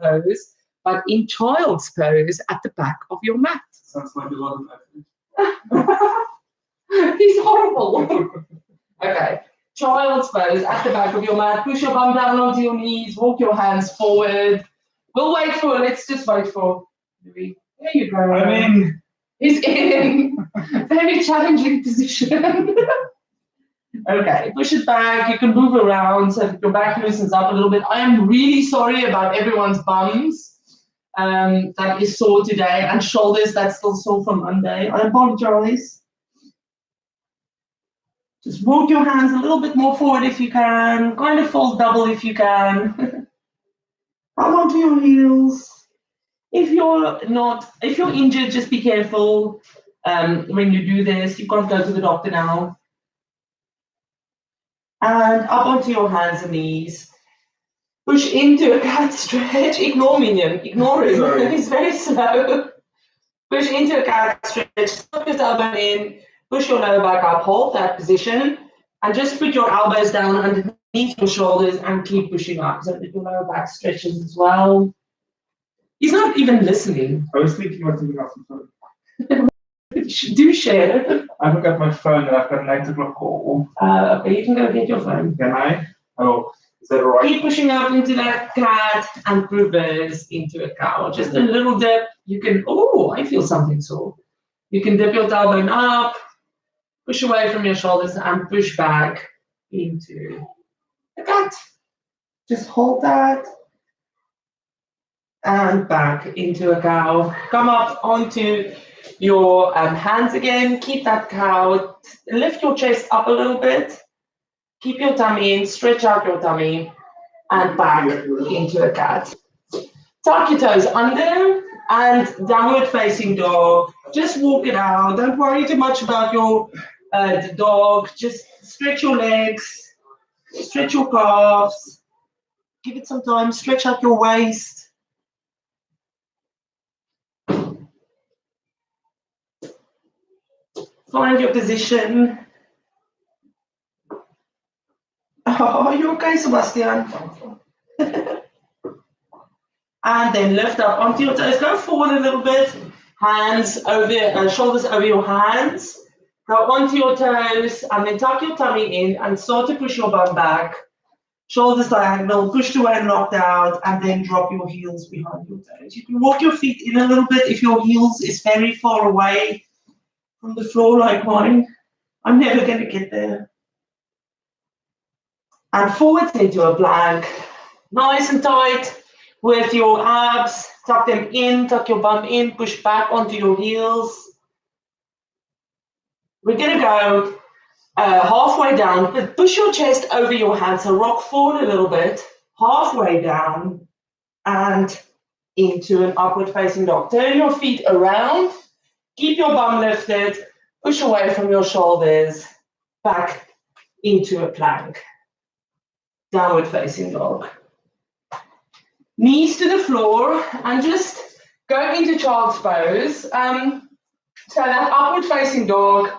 pose, but in child's pose at the back of your mat. Sounds like a lot of effort. He's horrible. Okay. Child's pose at the back of your mat. Push your bum down onto your knees. Walk your hands forward. We'll wait for. Let's just wait for. There you go. I'm in. He's in. Very challenging position. Okay, push it back. You can move around so that your back loosens up a little bit. I am really sorry about everyone's bums. That is sore today, and shoulders that's still sore from Monday. I apologize. Just walk your hands a little bit more forward if you can. Kind of fold double if you can. Hold on to your heels. If you're injured, just be careful when you do this. You can't go to the doctor now. And up onto your hands and knees. Push into a cat stretch. Ignore Minion. Ignore him. Sorry. He's very slow. Push into a cat stretch. Stop your elbow in. Push your lower back up. Hold that position. And just put your elbows down underneath your shoulders and keep pushing up so that your lower back stretches as well. He's not even listening. I was thinking about something else. Do share. I haven't got my phone and I've got an 8 o'clock call. Okay, you can go get your phone. Can I? Oh, is that all right? Keep pushing up into that cat and reverse into a cow. Just a little dip. You can, oh, I feel something sore. You can dip your tailbone up, push away from your shoulders and push back into a cat. Just hold that. And back into a cow. Come up onto your hands again. Keep that cow. Lift your chest up a little bit. Keep your tummy in. Stretch out your tummy. And back into a cat. Tuck your toes under and downward facing dog. Just walk it out. Don't worry too much about your the dog. Just stretch your legs. Stretch your calves. Give it some time. Stretch out your waist. Find your position. Oh, you okay, Sebastian? And then lift up onto your toes. Go forward a little bit. Hands over, shoulders over your hands. Go onto your toes and then tuck your tummy in and start to push your bum back. Shoulders diagonal, push away and knocked out, and then drop your heels behind your toes. You can walk your feet in a little bit if your heels is very far away from the floor like mine. I'm never going to get there. And forwards into a plank. Nice and tight with your abs. Tuck them in, tuck your bum in, push back onto your heels. We're going to go halfway down, but push your chest over your hands. So rock forward a little bit, halfway down and into an upward facing dog. Turn your feet around. Keep your bum lifted, push away from your shoulders, back into a plank. Downward facing dog. Knees to the floor and just go into child's pose. So that upward facing dog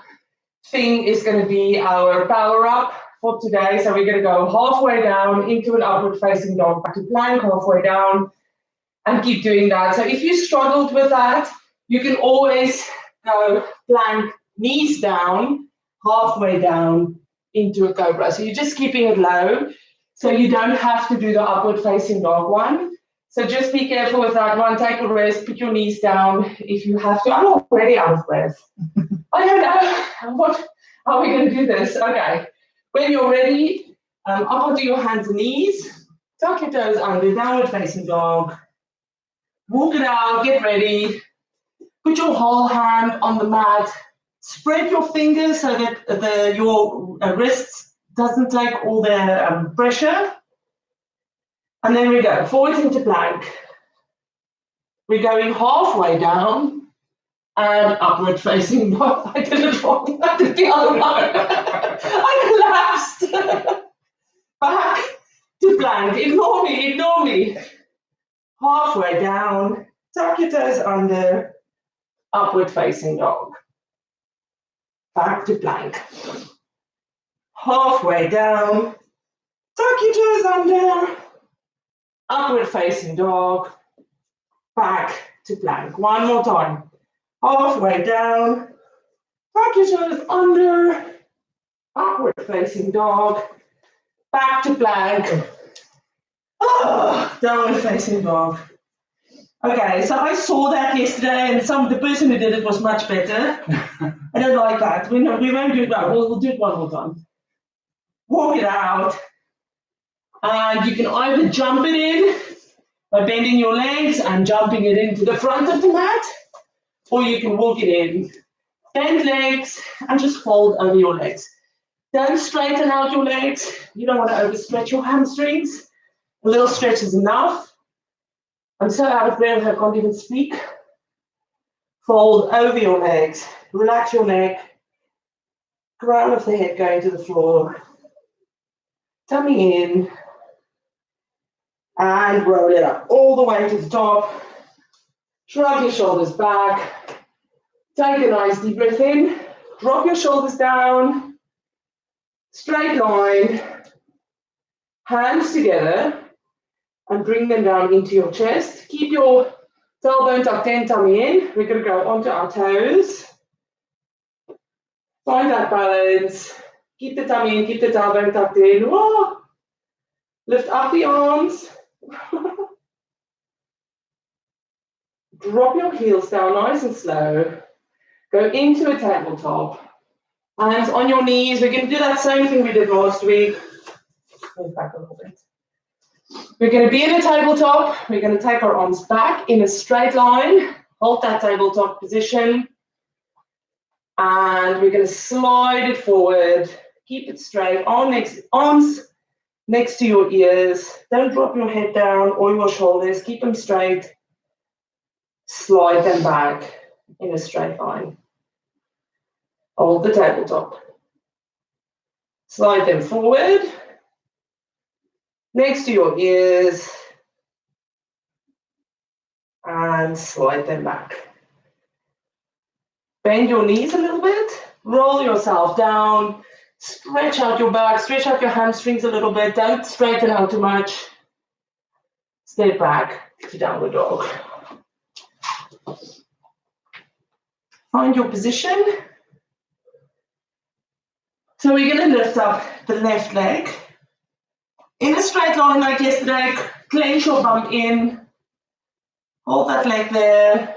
thing is going to be our power up for today. So we're going to go halfway down into an upward facing dog, back to plank, halfway down, and keep doing that. So if you struggled with that, you can always go plank, knees down, halfway down into a cobra. So you're just keeping it low. So you don't have to do the upward facing dog one. So just be careful with that one. Take a rest, put your knees down if you have to. I'm already out of breath. I don't know how are we going to do this. Okay. When you're ready, up onto your hands and knees. Tuck your toes under, downward facing dog. Walk it out, get ready. Put your whole hand on the mat. Spread your fingers so that your wrists doesn't take all the pressure. And then we go forwards into plank. We're going halfway down and upward facing dog. I did it wrong. I did the other one. I collapsed. Back to plank. Ignore me, ignore me. Halfway down. Tuck your toes under. Upward facing dog. Back to plank. Halfway down. Tuck your toes under. Upward facing dog, back to plank. One more time. Halfway down, tuck your shoulders under, upward facing dog, back to plank. Downward facing dog. Okay, so I saw that yesterday, and the person who did it was much better. I don't like that. We won't do it well. We'll do it one more time. Walk it out. And you can either jump it in by bending your legs and jumping it into the front of the mat, or you can walk it in. Bend legs and just fold over your legs. Don't straighten out your legs. You don't want to overstretch your hamstrings. A little stretch is enough. I'm so out of breath I can't even speak. Fold over your legs. Relax your neck. Crown of the head going to the floor. Tummy in. And roll it up all the way to the top. Shrug your shoulders back. Take a nice deep breath in. Drop your shoulders down. Straight line. Hands together. And bring them down into your chest. Keep your tailbone tucked in, tummy in. We're going to go onto our toes. Find that balance. Keep the tummy in, keep the tailbone tucked in. Whoa. Lift up the arms. Drop your heels down nice and slow. Go into a tabletop. Hands on your knees. We're going to do that same thing we did last week. Move back a little bit. We're going to be in a tabletop. We're going to take our arms back in a straight line. Hold that tabletop position. And we're going to slide it forward. Keep it straight. Arms next to your ears. Don't drop your head down or your shoulders. Keep them straight. Slide them back in a straight line. Hold the tabletop. Slide them forward. Next to your ears. And slide them back. Bend your knees a little bit. Roll yourself down. Stretch out your back. Stretch out your hamstrings a little bit. Don't straighten out too much. Step back to downward dog. Find your position. So we're going to lift up the left leg. In a straight line like yesterday, clench your bum in. Hold that leg there.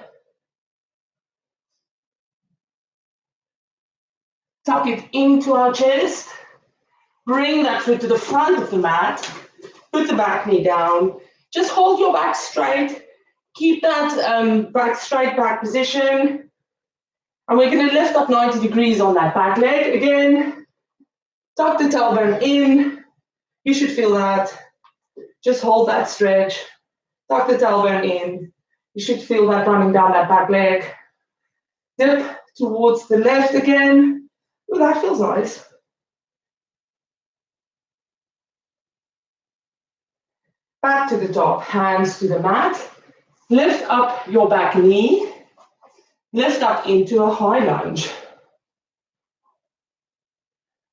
Tuck it into our chest. Bring that foot to the front of the mat. Put the back knee down. Just hold your back straight. Keep that back position. And we're going to lift up 90 degrees on that back leg. Again, tuck the tailbone in. You should feel that. Just hold that stretch. Tuck the tailbone in. You should feel that running down that back leg. Dip towards the left again. Oh, that feels nice. Back to the top, hands to the mat. Lift up your back knee. Lift up into a high lunge.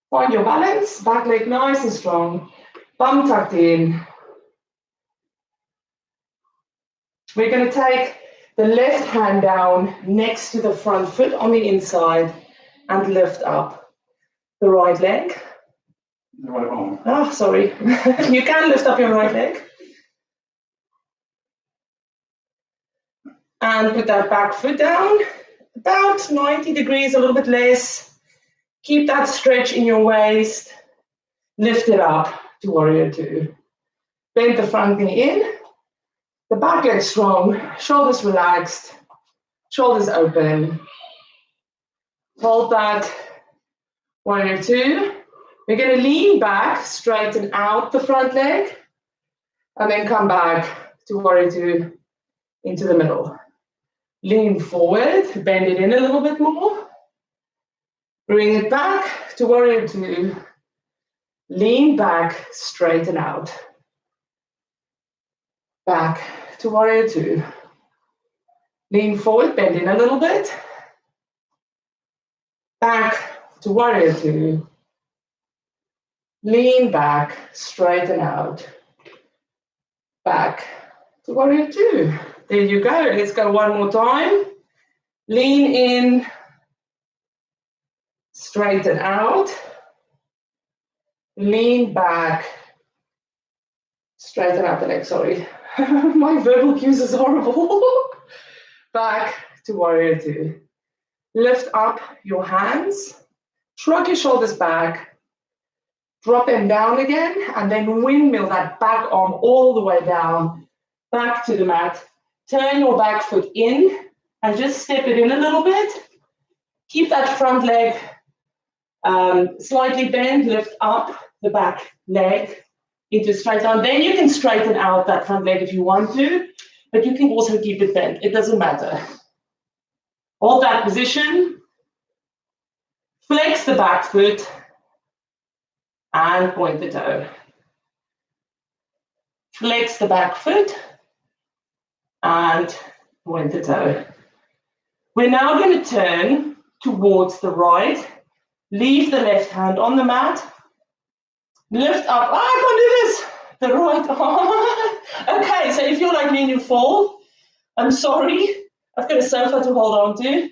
Find your balance, back leg nice and strong. Bum tucked in. We're going to take the left hand down next to the front foot on the inside and lift up the right leg. The right arm. Oh, sorry. You can lift up your right leg. And put that back foot down, about 90 degrees, a little bit less. Keep that stretch in your waist. Lift it up to warrior two. Bend the front knee in. The back leg strong, shoulders relaxed, shoulders open. Hold that, warrior two. We're going to lean back, straighten out the front leg, and then come back to warrior two into the middle. Lean forward, bend it in a little bit more. Bring it back to warrior two. Lean back, straighten out. Back to warrior two. Lean forward, bend in a little bit. Back to warrior two. Lean back, straighten out. back to warrior two. There you go. Let's go one more time. Lean in, straighten out, lean back, straighten out the leg, sorry. My verbal cues is horrible. Back to warrior two. Lift up your hands, shrug your shoulders back, drop them down again, and then windmill that back arm all the way down, back to the mat. Turn your back foot in and just step it in a little bit. Keep that front leg slightly bent, lift up the back leg into a straight line. Then you can straighten out that front leg if you want to, but you can also keep it bent. It doesn't matter. Hold that position. Flex the back foot and point the toe. Flex the back foot and point the toe. We're now going to turn towards the right. Leave the left hand on the mat. Lift up. Oh, I can't do this. The right arm. Okay, so if you're like me and you fall, I'm sorry. I've got a sofa to hold on to.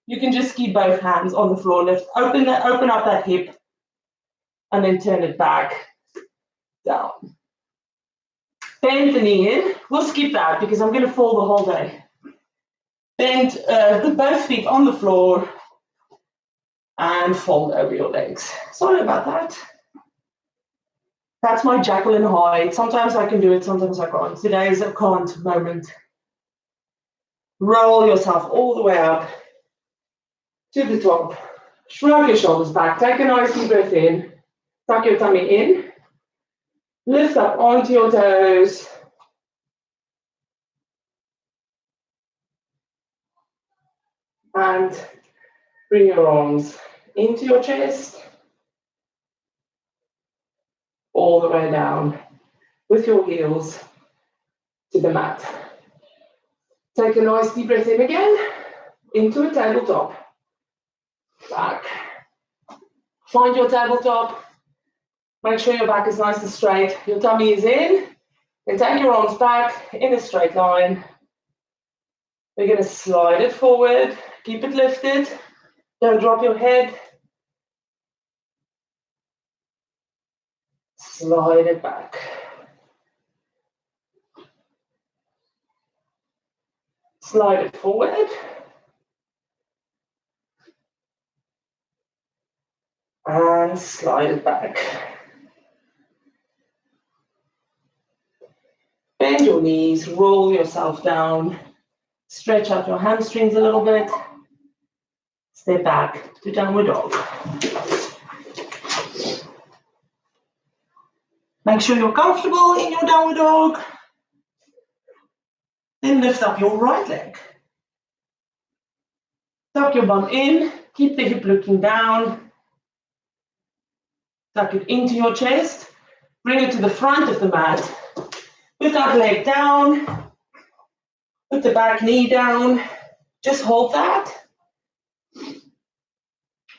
You can just keep both hands on the floor. Lift, open up that hip, and then turn it back down. Bend the knee in. We'll skip that because I'm going to fall the whole day. Bend both feet on the floor and fold over your legs. Sorry about that. That's my Jekyll and Hyde. Sometimes I can do it, sometimes I can't. Today is a can't moment. Roll yourself all the way up to the top. Shrug your shoulders back. Take a nice deep breath in. Tuck your tummy in. Lift up onto your toes. And bring your arms into your chest. All the way down with your heels to the mat. Take a nice deep breath in again, into a tabletop. Back. Find your tabletop. Make sure your back is nice and straight. Your tummy is in. Then take your arms back in a straight line. We're going to slide it forward. Keep it lifted. Don't drop your head. Slide it back. Slide it forward. And slide it back. Bend your knees, roll yourself down. Stretch out your hamstrings a little bit. Step back to downward dog. Make sure you're comfortable in your downward dog. Then lift up your right leg. Tuck your bum in, keep the hip looking down. Tuck it into your chest. Bring it to the front of the mat. Put that leg down. Put the back knee down. Just hold that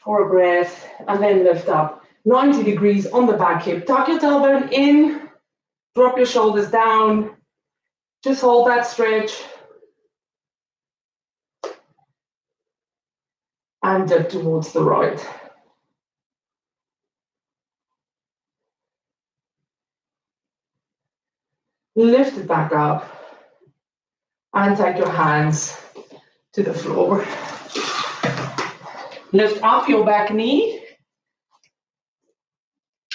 for a breath and then lift up 90 degrees on the back hip. Tuck your tailbone in. Drop your shoulders down. Just hold that stretch. And dip towards the right. Lift it back up. And take your hands to the floor. Lift up your back knee.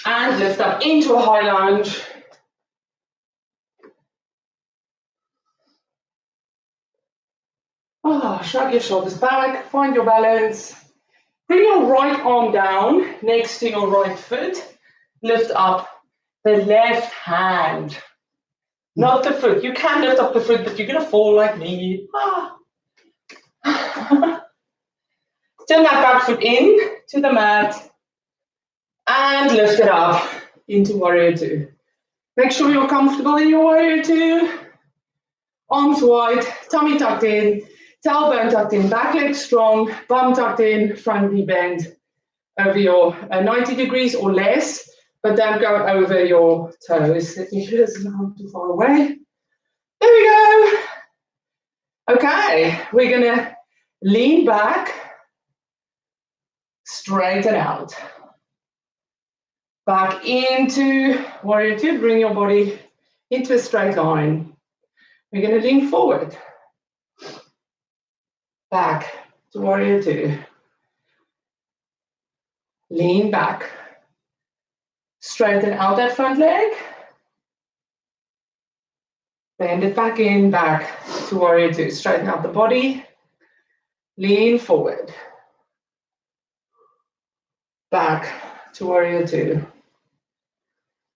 And lift up into a high lunge. Shrug your shoulders back, find your balance. Bring your right arm down next to your right foot. Lift up the left hand, not the foot. You can lift up the foot, but you're going to fall like me. Turn that back foot in to the mat and lift it up into warrior two. Make sure you're comfortable in your warrior two. Arms wide, tummy tucked in. Tailbone tucked in, back leg strong, bum tucked in, front knee bend over your 90 degrees or less. but don't go over your toes. Let me just not too far away. There we go. Okay, we're gonna lean back, straighten out. Back into warrior two, bring your body into a straight line. We're gonna lean forward. Back to warrior two. Lean back. Straighten out that front leg. Bend it back in, back to warrior two. Straighten out the body. Lean forward. Back to warrior two.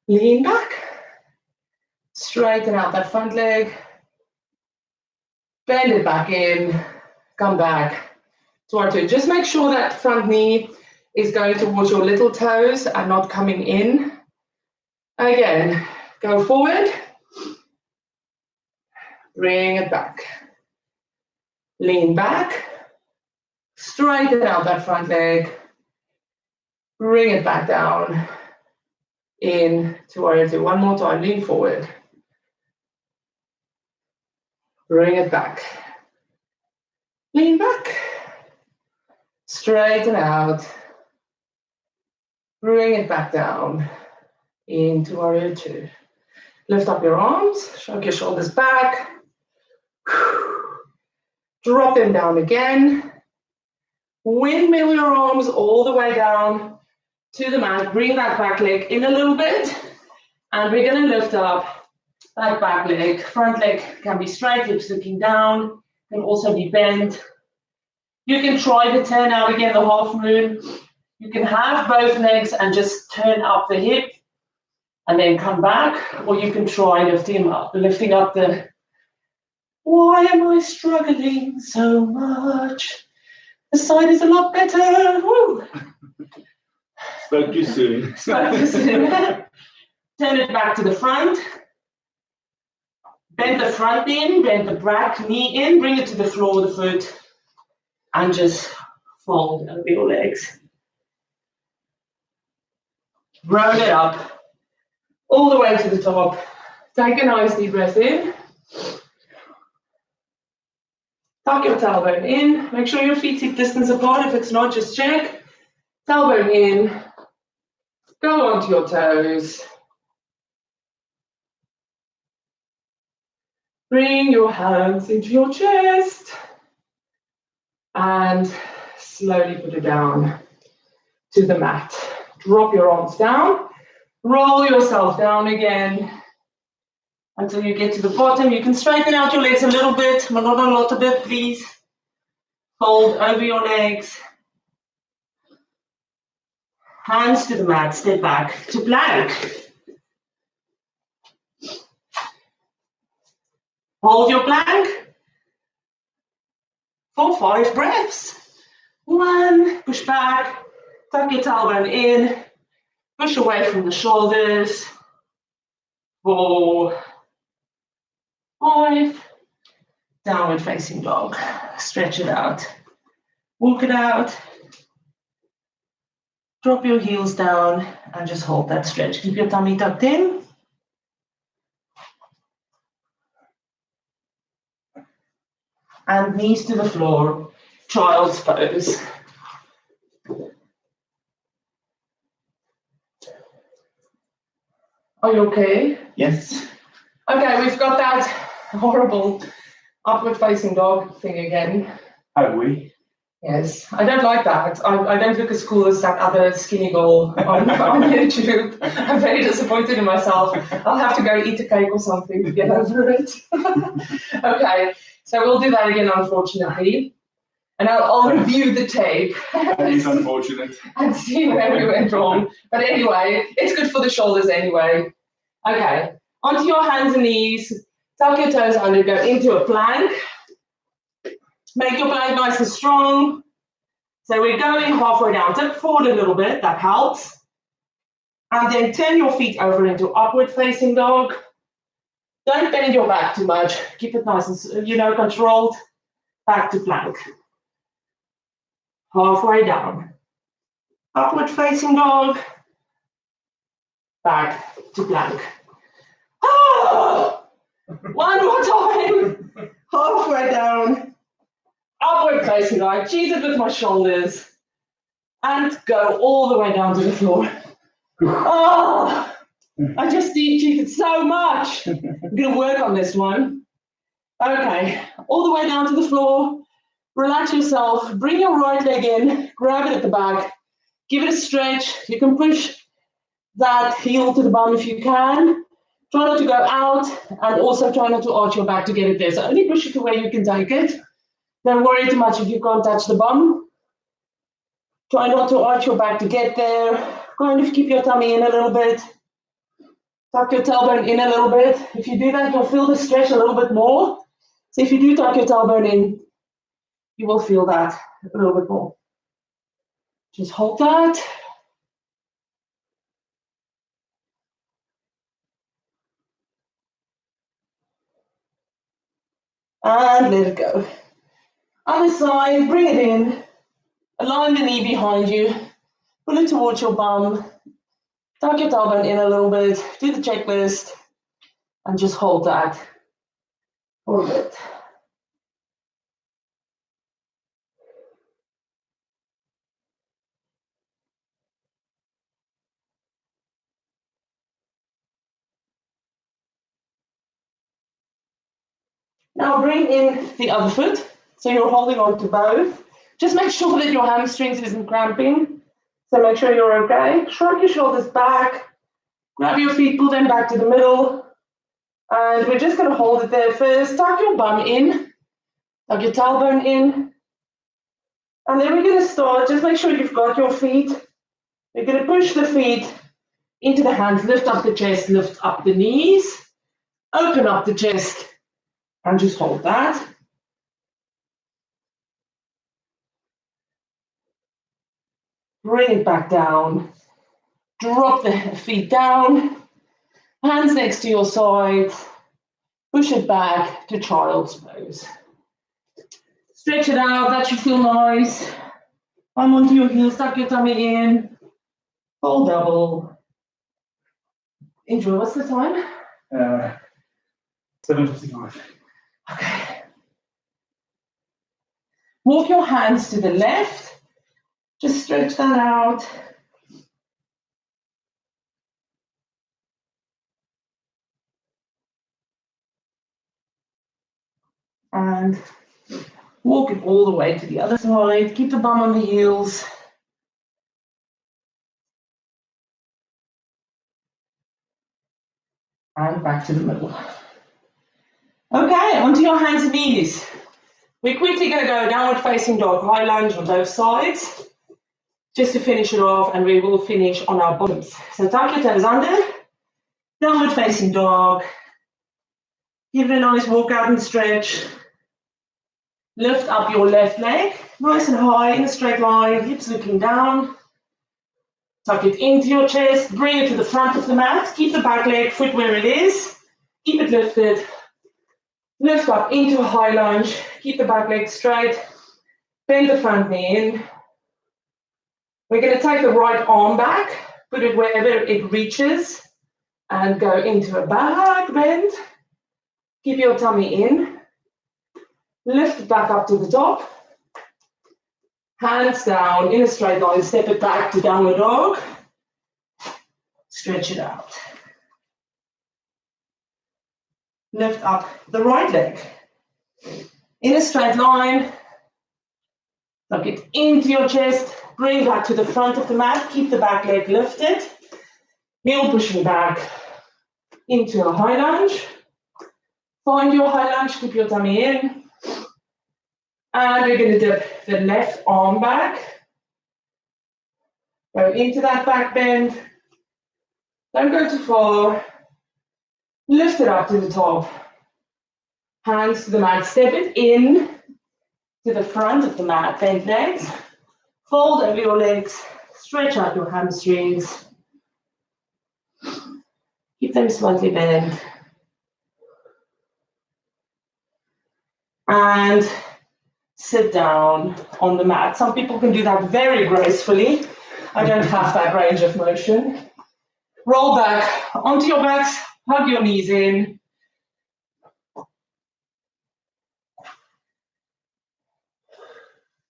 Lean back. Straighten out that front leg. Bend it back in. Come back to warrior two. Just make sure that front knee is going towards your little toes and not coming in. Again, go forward. Bring it back. Lean back. Straighten out that front leg. Bring it back down. In to warrior two. One more time. Lean forward. Bring it back. Lean back. Straighten out. Bring it back down. Into warrior two. Lift up your arms. Shrug your shoulders back. Drop them down again. Windmill your arms all the way down to the mat. Bring that back leg in a little bit. And we're going to lift up that back leg. Front leg can be straight, hips looking down. Can also be bent. You can try to turn out again the half moon. You can have both legs and just turn up the hip and then come back. Or you can try lifting up the... Why am I struggling so much? The side is a lot better. Woo. Spoke too soon. Spoke too soon. Turn it back to the front. Bend the front in, bend the back knee in, bring it to the floor with the foot, and just fold over your legs. Roll it up all the way to the top. Take a nice deep breath in. Tuck your tailbone in. Make sure your feet hip distance apart. If it's not, just check. Tailbone in. Go onto your toes. Bring your hands into your chest. And slowly put it down to the mat. Drop your arms down. Roll yourself down again. Until you get to the bottom. You can straighten out your legs a little bit, but not a lot of it, please. Fold over your legs. Hands to the mat, step back to plank. Hold your plank for 5 breaths. 1, push back, tuck your tailbone in, push away from the shoulders. 4, 5, downward facing dog. Stretch it out. Walk it out. Drop your heels down and just hold that stretch. Keep your tummy tucked in. And knees to the floor, child's pose. Are you okay? Yes. Okay, we've got that horrible upward facing dog thing again. Have we? Yes, I don't like that. I don't look as cool as that other skinny girl on YouTube. I'm very disappointed in myself. I'll have to go eat a cake or something to get over it. Okay, so we'll do that again, unfortunately. And I'll review the tape. That is unfortunate. And see where we went wrong. But anyway, it's good for the shoulders anyway. Okay, onto your hands and knees. Tuck your toes under, go into a plank. Make your plank nice and strong. So we're going halfway down. Tip forward a little bit, that helps. And then turn your feet over into upward facing dog. Don't bend your back too much. Keep it nice and, controlled. Back to plank. Halfway down. Upward facing dog. back to plank. Ah! One more time. Halfway down. Upward facing dog. Cheese it with my shoulders. And go all the way down to the floor. Oh, I just cheated so much. I'm going to work on this one. Okay, all the way down to the floor. Relax yourself. Bring your right leg in. Grab it at the back. Give it a stretch. You can push that heel to the bum if you can. Try not to go out, and also try not to arch your back to get it there. So only push it to where you can take it. Don't worry too much if you can't touch the bum. Try not to arch your back to get there. Kind of keep your tummy in a little bit. Tuck your tailbone in a little bit. If you do that, you'll feel the stretch a little bit more. So if you do tuck your tailbone in, you will feel that a little bit more. Just hold that. And let it go. Other side, bring it in. Align the knee behind you. Pull it towards your bum. Tuck your tailbone in a little bit. Do the checklist. And just hold that for a bit. Now bring in the other foot. So you're holding on to both. Just make sure that your hamstrings isn't cramping. So make sure you're okay. Shrug your shoulders back. Grab your feet, pull them back to the middle. And we're just going to hold it there first. Tuck your bum in. Tuck your tailbone in. And then we're going to start. Just make sure you've got your feet. We're going to push the feet into the hands. Lift up the chest. Lift up the knees. Open up the chest. And just hold that. Bring it back down. Drop the feet down. Hands next to your side. Push it back to child's pose. Stretch it out. That should feel nice. Come onto your heels. Tuck your tummy in. Full double. Enjoy. What's the time? 7:55. Okay. Walk your hands to the left. Just stretch that out. And walk it all the way to the other side. Keep the bum on the heels. And back to the middle. Okay, onto your hands and knees. We're quickly going to go downward facing dog, high lunge on both sides, just to finish it off, and we will finish on our bottoms. So tuck your toes under, downward facing dog. Give it a nice walk out and stretch. Lift up your left leg, nice and high in a straight line, hips looking down. Tuck it into your chest, bring it to the front of the mat. Keep the back leg, foot where it is. Keep it lifted. Lift up into a high lunge. Keep the back leg straight. Bend the front knee in. We're going to take the right arm back, put it wherever it reaches, and go into a back bend. Keep your tummy in. Lift it back up to the top. Hands down in a straight line. Step it back to downward dog. Stretch it out. Lift up the right leg. In a straight line. Tuck it into your chest. Bring that to the front of the mat. Keep the back leg lifted. Heel pushing back into a high lunge. Find your high lunge. Keep your tummy in. And we're going to dip the left arm back. Go into that back bend. Don't go too far. Lift it up to the top. Hands to the mat. Step it in to the front of the mat. Bend legs. Fold over your legs. Stretch out your hamstrings. Keep them slightly bent. And sit down on the mat. Some people can do that very gracefully. I don't have that range of motion. Roll back onto your backs, hug your knees in.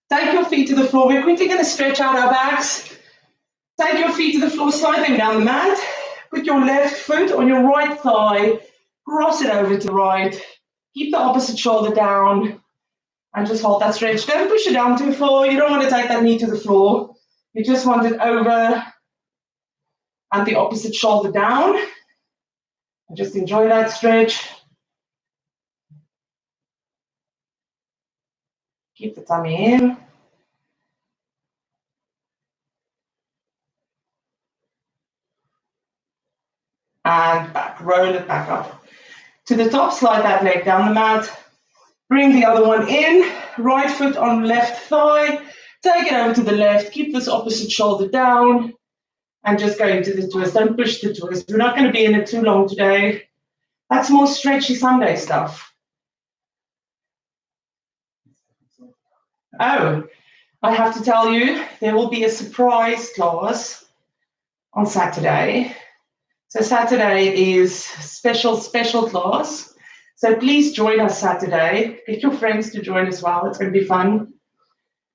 Take your feet to the floor. We're quickly going to stretch out our backs. Take your feet to the floor, slide them down the mat. Put your left foot on your right thigh, cross it over to the right. Keep the opposite shoulder down and just hold that stretch. Don't push it down too far. You don't want to take that knee to the floor. You just want it over and the opposite shoulder down. And just enjoy that stretch. Keep the tummy in. And back, roll it back up. To the top, slide that leg down the mat. Bring the other one in, right foot on left thigh. Take it over to the left, keep this opposite shoulder down. And just go into the twist, don't push the twist. We're not going to be in it too long today. That's more stretchy Sunday stuff. Oh, I have to tell you, there will be a surprise class on Saturday. So Saturday is special class. So please join us Saturday. Get your friends to join as well. It's going to be fun.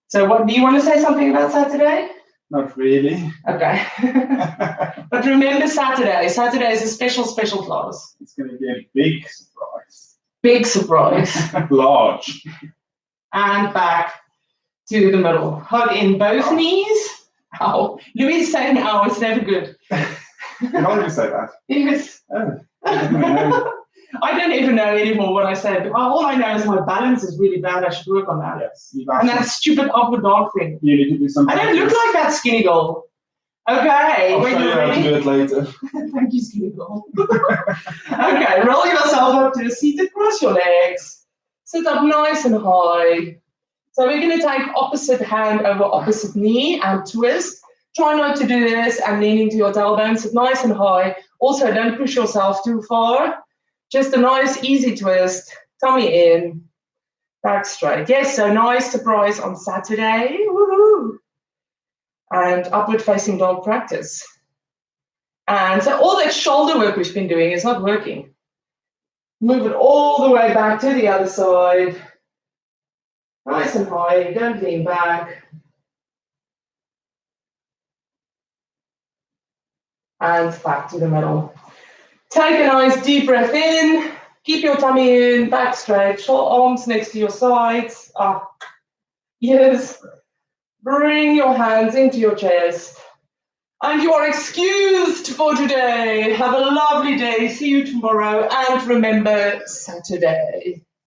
So what, do you want to say something about Saturday? Not really. Okay. But remember Saturday. Saturday is a special class. It's going to be a big surprise. Big surprise. Large. And back to the middle. Hug in both knees. Ow. Louis is saying ow, it's never good. You can always say that. Yes. Oh, I don't even know anymore what I said. All I know is my balance is really bad. I should work on that. yes. And that stupid upward dog thing. You need to do something. I don't look like that skinny girl. Okay. I'll when show you you're how to ready. do it later. Thank you, skinny girl. Okay, roll yourself up to a seated, cross your legs. Sit up nice and high. So we're going to take opposite hand over opposite knee and twist. Try not to do this and lean into your tailbone. Sit nice and high. Also, don't push yourself too far. Just a nice, easy twist. Tummy in. Back straight. Yes, so nice surprise on Saturday. Woohoo! And upward facing dog practice. And so all that shoulder work we've been doing is not working. Move it all the way back to the other side. Nice and high. Don't lean back. And back to the middle. Take a nice deep breath in. Keep your tummy in, back straight. Short arms next to your sides. Up. Yes. Bring your hands into your chest. And you are excused for today. Have a lovely day. See you tomorrow. And remember, Saturday.